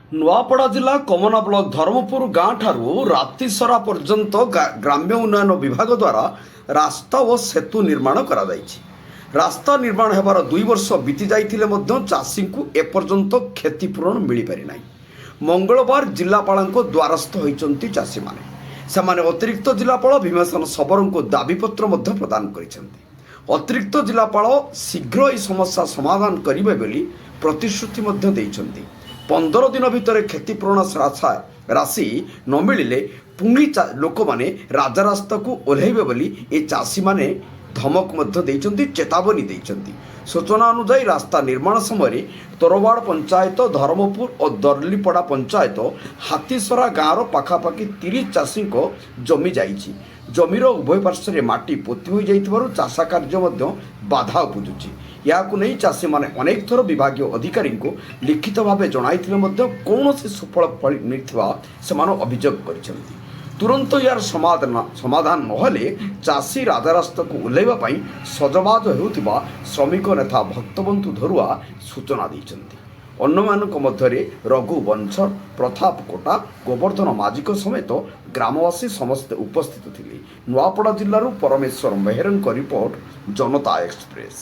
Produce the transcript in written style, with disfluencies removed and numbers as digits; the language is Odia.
ନୂଆପଡ଼ା ଜିଲ୍ଲା କମନା ବ୍ଲକ ଧର୍ମପୁର ଗାଁ ଠାରୁ ରାତିସରା ପର୍ଯ୍ୟନ୍ତ ଗ୍ରାମ୍ୟ ଉନ୍ନୟନ ବିଭାଗ ଦ୍ୱାରା ରାସ୍ତା ଓ ସେତୁ ନିର୍ମାଣ କରାଯାଇଛି। ରାସ୍ତା ନିର୍ମାଣ ହେବାର 2 ବର୍ଷ ବିତି ଯାଇଥିଲେ ମଧ୍ୟ ଚାଷୀଙ୍କୁ ଏପର୍ଯ୍ୟନ୍ତ କ୍ଷତିପୂରଣ ମିଳିପାରି ନାହିଁ। ମଙ୍ଗଳବାର ଜିଲ୍ଲାପାଳଙ୍କ ଦ୍ୱାରସ୍ଥ ହୋଇଛନ୍ତି ଚାଷୀମାନେ। ସେମାନେ ଅତିରିକ୍ତ ଜିଲ୍ଲାପାଳ ଭୀମେଶ୍ୱର ଶବରଙ୍କୁ ଦାବିପତ୍ର ମଧ୍ୟ ପ୍ରଦାନ କରିଛନ୍ତି। ଅତିରିକ୍ତ ଜିଲ୍ଲାପାଳ ଶୀଘ୍ର ଏହି ସମସ୍ୟା ସମାଧାନ କରିବେ ବୋଲି ପ୍ରତିଶ୍ରୁତି ମଧ୍ୟ ଦେଇଛନ୍ତି। 15 ଦିନ ଭିତରେ କ୍ଷତିପୂରଣ ରାଶି ନ ମିଳିଲେ ପୁଣି ଲୋକମାନେ ରାଜରାସ୍ତାକୁ ଓହ୍ଲାଇବେ ବୋଲି ଏ ଚାଷୀମାନେ ଧମକ ମଧ୍ୟ ଦେଇଛନ୍ତି, ଚେତାବନୀ ଦେଇଛନ୍ତି। ସୂଚନା ଅନୁଯାୟୀ ରାସ୍ତା ନିର୍ମାଣ ସମୟରେ ତୋରବାଡ଼ ପଞ୍ଚାୟତ, ଧର୍ମପୁର ଓ ଦର୍ଲିପଡ଼ା ପଞ୍ଚାୟତ ହାତୀସରା ଗାଁର ପାଖାପାଖି 30 ଚାଷୀଙ୍କ ଜମି ଯାଇଛି। ଜମିର ଉଭୟ ପାର୍ଶ୍ୱରେ ମାଟି ପୋତି ହୋଇଯାଇଥିବାରୁ ଚାଷ କାର୍ଯ୍ୟ ମଧ୍ୟ ବାଧା ଉପୁଜୁଛି। ଏହାକୁ ନେଇ ଚାଷୀମାନେ ଅନେକ ଥର ବିଭାଗୀୟ ଅଧିକାରୀଙ୍କୁ ଲିଖିତ ଭାବେ ଜଣାଇଥିଲେ ମଧ୍ୟ କୌଣସି ସୁଫଳ ମିଳିଥିବା ସେମାନେ ଅଭିଯୋଗ କରିଛନ୍ତି। ତୁରନ୍ତ ଏହାର ସମାଧାନ ନହେଲେ ଚାଷୀ ରାଜରାସ୍ତାକୁ ଓହ୍ଲାଇବା ପାଇଁ ସଜବାଜ ହେଉଥିବା ଶ୍ରମିକ ନେତା ଭକ୍ତବନ୍ଧୁ ଧରୁଆ ସୂଚନା ଦେଇଛନ୍ତି। ଅନ୍ୟମାନଙ୍କ ମଧ୍ୟରେ ରଘୁ ବଂଶର, ପ୍ରତାପ କୋଟା, ଗୋବର୍ଦ୍ଧନ ମାଝୀଙ୍କ ସମେତ ଗ୍ରାମବାସୀ ସମସ୍ତେ ଉପସ୍ଥିତ ଥିଲେ। ନୂଆପଡ଼ା ଜିଲ୍ଲାରୁ ପରମେଶ୍ୱର ମେହେରଙ୍କ ରିପୋର୍ଟ, ଜନତା ଏକ୍ସପ୍ରେସ୍।